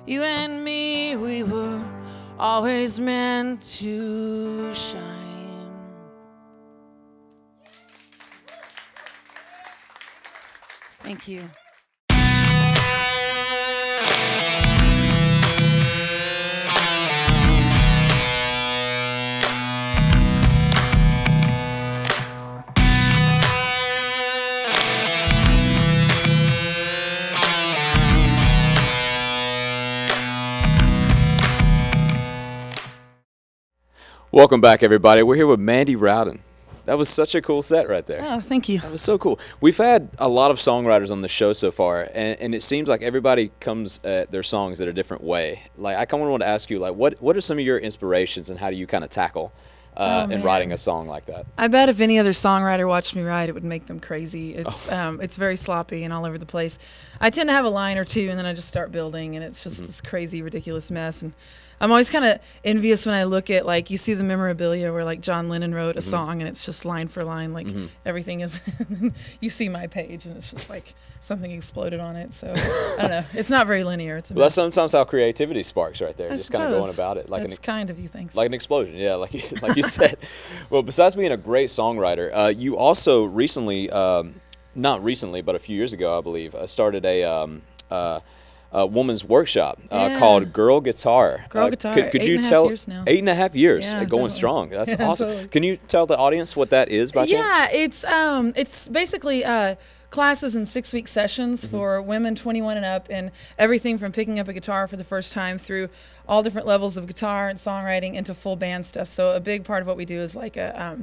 You and me, we were always meant to shine. Thank you. Welcome back, everybody. We're here with Mandy Rowden. That was such a cool set right there. Oh, thank you. That was so cool. We've had a lot of songwriters on the show so far, and it seems like everybody comes at their songs in a different way. Like, I kind of want to ask you, like, what are some of your inspirations, and how do you kind of tackle in writing a song like that? I bet if any other songwriter watched me write, it would make them crazy. It's very sloppy and all over the place. I tend to have a line or two, and then I just start building, and it's just this crazy, ridiculous mess. And I'm always kind of envious when I look at, like, you see the memorabilia where, like, John Lennon wrote a song and it's just line for line, like everything is. You see my page and it's just like something exploded on it. So I don't know. It's not very linear. It's a Well, that's mess. sometimes how creativity sparks right there. I Just kind of going suppose. about it like That's kind of you, thanks. like an explosion. Yeah, like you said. Well, besides being a great songwriter, you also recently, not recently, but a few years ago, I believe, started a woman's workshop Yeah. called Girl Guitar. Girl Guitar, Could you 8.5 tell years now. 8.5 years Yeah, going totally. strong? That's Yeah, awesome. totally. Can you tell the audience what that is by chance? Yeah, it's basically classes in 6-week sessions Mm-hmm. for women 21 and up, and everything from picking up a guitar for the first time through all different levels of guitar and songwriting into full band stuff. So a big part of what we do is like a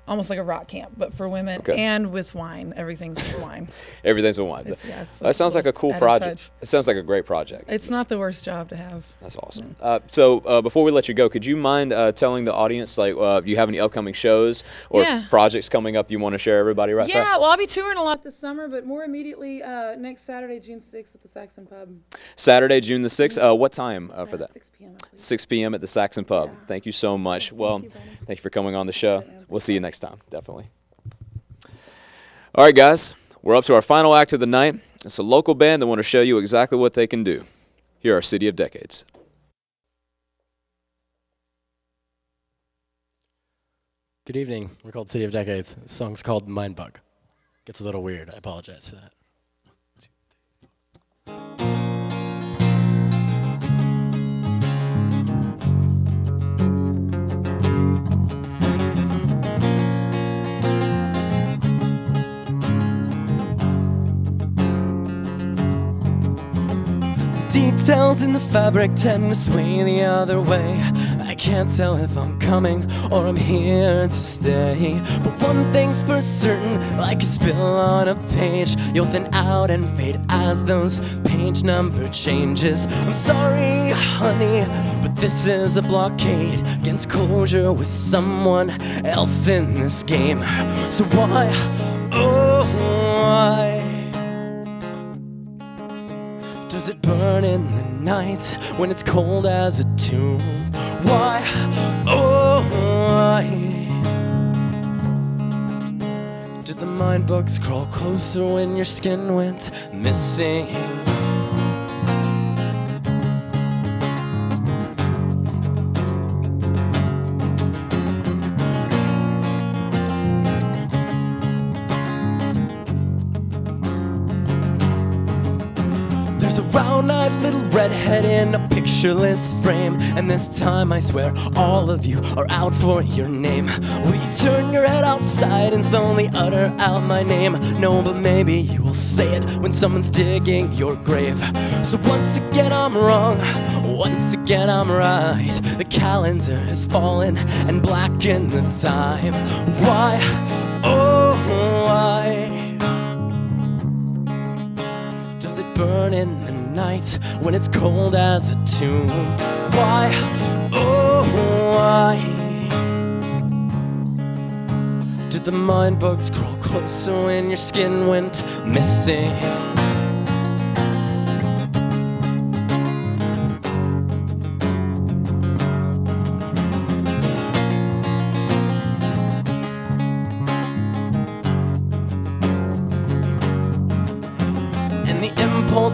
almost like a rock camp, but for women Okay. and with wine. Everything's with wine. Everything's with wine. It's That sounds like a cool added project. touch. It sounds like a great project. It's not the worst job to have. That's awesome. So before we let you go, could you mind telling the audience, like, you have any upcoming shows or Yeah. projects coming up you want to share everybody right Yeah, fast? well, I'll be touring a lot this summer, but more immediately next Saturday, June 6th at the Saxon Pub. Saturday, June the 6th. What time for that? 6 p.m. I believe. 6 p.m. at the Saxon Pub. Yeah. Thank you so much. Well, you, Brandon. thank you for coming on the show. We'll see you next time, definitely. All right, guys, we're up to our final act of the night. It's a local band that want to show you exactly what they can do. Here are City of Decades. Good evening. We're called City of Decades. The song's called Mindbug. Gets a little weird. I apologize for that. Details in the fabric tend to sway the other way. I can't tell if I'm coming or I'm here to stay. But one thing's for certain, like a spill on a page, you'll thin out and fade as those page number changes. I'm sorry, honey, but this is a blockade against closure with someone else in this game. So why, oh why does it burn in the night when it's cold as a tomb? Why, oh why did the mind bugs crawl closer when your skin went missing? There's a round-eyed little redhead in a pictureless frame, and this time I swear all of you are out for your name. Will you turn your head outside and slowly utter out my name? No, but maybe you will say it when someone's digging your grave. So once again I'm wrong, once again I'm right. The calendar has fallen and blackened the time. Why, oh why does it burn in the night when it's cold as a tomb? Why, oh why did the mind bugs crawl closer when your skin went missing?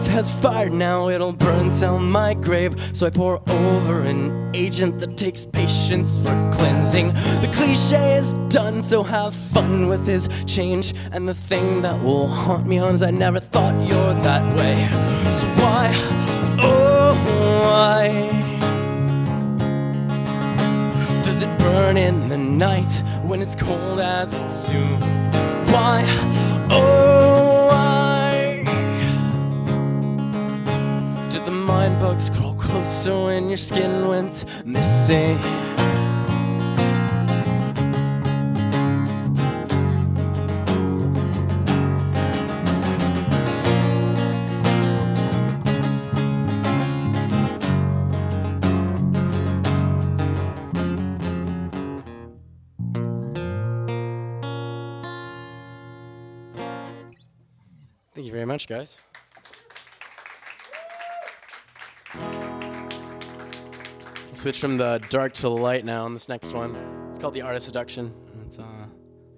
Has fired, now it'll burn till my grave. So I pour over an agent that takes patience for cleansing. The cliche is done, so have fun with his change. And the thing that will haunt me on is I never thought you're that way. So why, oh why does it burn in the night when it's cold as a tomb? Why, oh why did the mind bugs crawl closer when your skin went missing? Thank you very much, guys. Switch from the dark to the light now on this next one. It's called The Art of Seduction. It's, like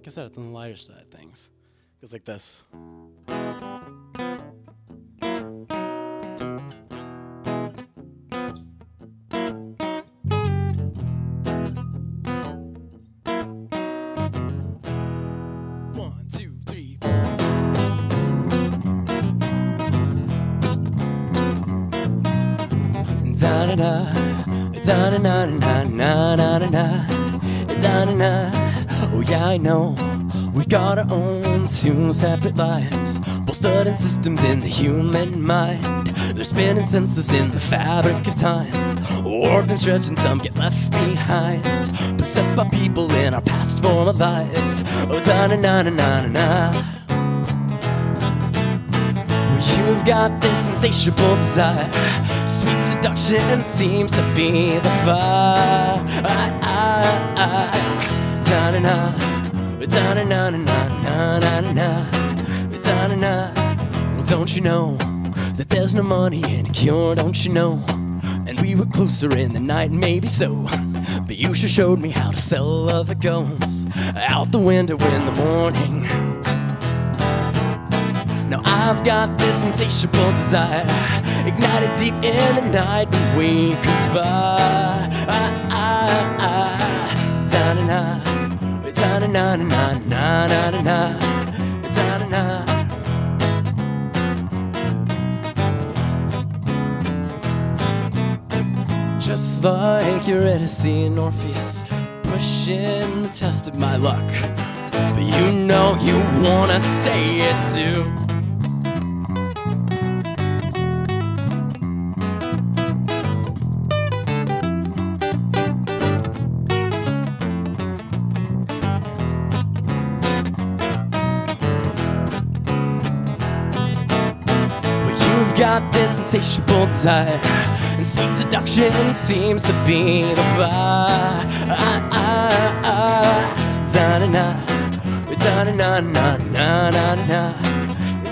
I said, it's on the lighter side of things. It goes like this. One, two, three, four. Oh yeah, I know. We've got our own two separate lives, both studying systems in the human mind. They're spinning senseless in the fabric of time, warped and stretched and some get left behind, possessed by people in our past former lives. Oh da-na-na-na-na-na. You've got this insatiable desire, sweet seduction seems to be the fire. Da-na-na, da-na-na-na-na-na-na-na, da-na-na. Well, don't you know that there's no money in a cure, don't you know? And we were closer in the night, maybe so, but you sure showed me how to sell other guns out the window in the morning. Now I've got this insatiable desire, ignited deep in the night when we conspire. Da-na-na, da-na-na-na-na-na-na-na, da-na-na. Just like Eurydice and Orpheus, pushing the test of my luck, but you know you wanna say it too. Got this insatiable desire, and sweet seduction seems to be the fire. Da-na-na, da-na-na-na-na-na-na,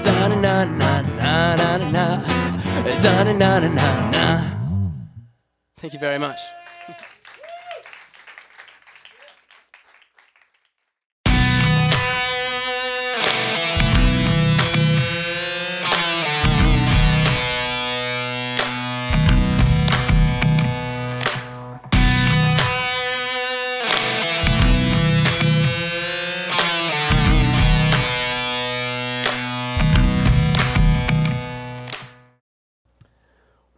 da-na-na-na-na-na-na, da-na-na-na-na-na. Thank you very much.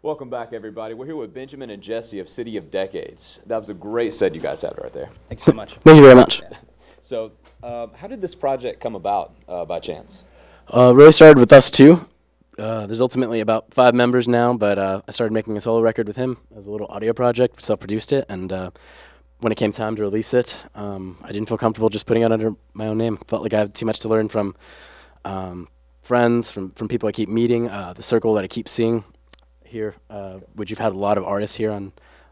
Welcome back, everybody. We're here with Benjamin and Jesse of City of Decades. That was a great set you guys had right there. Thanks so much. Thank you very much. Yeah. So, how did this project come about by chance? Really started with us two. There's ultimately about 5 members now, but I started making a solo record with him as a little audio project, self-produced it, and when it came time to release it, I didn't feel comfortable just putting it under my own name. Felt like I had too much to learn from friends, from people I keep meeting, the circle that I keep seeing here, which you've had a lot of artists here on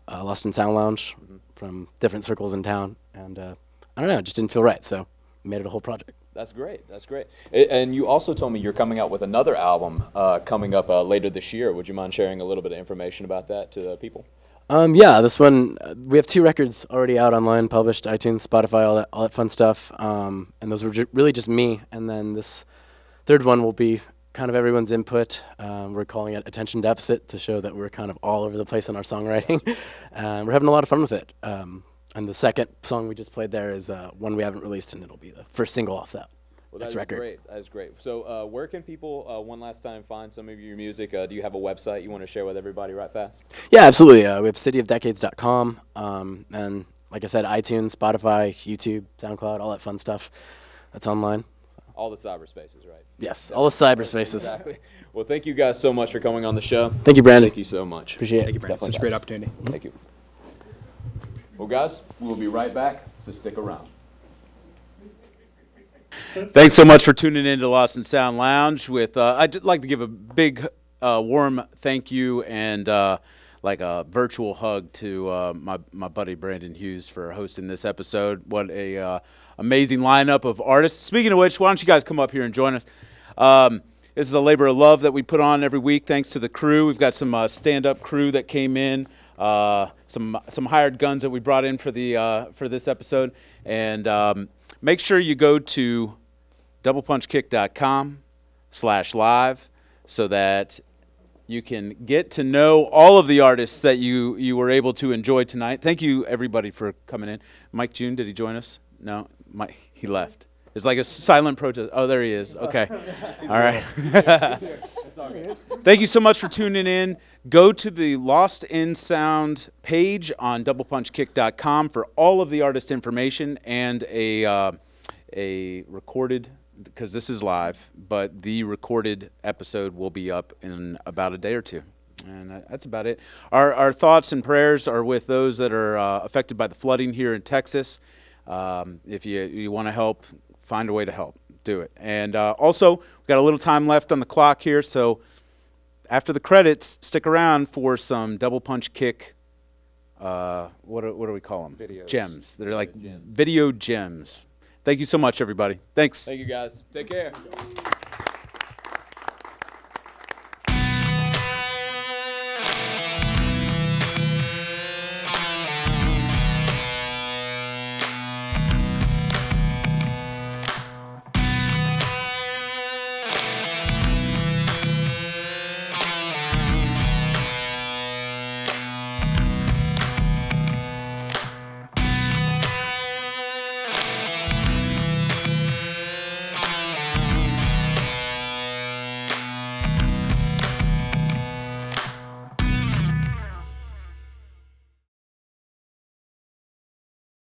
Lost in Sound Lounge from different circles in town, and I don't know, it just didn't feel right, so we made it a whole project. That's great. That's great. And you also told me you're coming out with another album coming up later this year. Would you mind sharing a little bit of information about that to the people? Yeah, this one, we have 2 records already out online, published, iTunes, Spotify, all that fun stuff, and those were really just me, and then this 3rd one will be kind of everyone's input. We're calling it Attention Deficit to show that we're kind of all over the place in our songwriting. We're having a lot of fun with it. And the 2nd song we just played there is one we haven't released, and it'll be the first single off that next record. Great. That is great. So where can people, one last time, find some of your music? Do you have a website you want to share with everybody right fast? Yeah, absolutely. We have cityofdecades.com. And like I said, iTunes, Spotify, YouTube, SoundCloud, all that fun stuff. That's online. All the cyberspaces, right? Yes, all the cyberspaces. Exactly. Well, thank you guys so much for coming on the show. Thank you, Brandon. Thank you so much. Appreciate it. Thank you, Brandon. Such a great opportunity. Thank you. Well, guys, we'll be right back, so stick around. Thanks so much for tuning in to Lost in Sound Lounge. I'd like to give a big, warm thank you and like a virtual hug to my buddy Brandon Hughes for hosting this episode. What a amazing lineup of artists. Speaking of which, why don't you guys come up here and join us? This is a labor of love that we put on every week thanks to the crew. We've got some stand-up crew that came in, some hired guns that we brought in for this episode. And make sure you go to doublepunchkick.com/live so that you can get to know all of the artists that you were able to enjoy tonight. Thank you, everybody, for coming in. Mike June, did he join us? No, Mike, he left. It's like a silent protest. Oh, there he is. Okay. All right. Thank you so much for tuning in. Go to the Lost in Sound page on doublepunchkick.com for all of the artist information and a recorded, because this is live, but the recorded episode will be up in about a day or two. And that's about it. Our thoughts and prayers are with those that are affected by the flooding here in Texas. If you want to help, find a way to help. Do it. And also, we've got a little time left on the clock here, so after the credits, stick around for some Double Punch Kick, what do we call them? Videos. Gems. They're like video gems. Thank you so much, everybody. Thanks. Thank you, guys. Take care.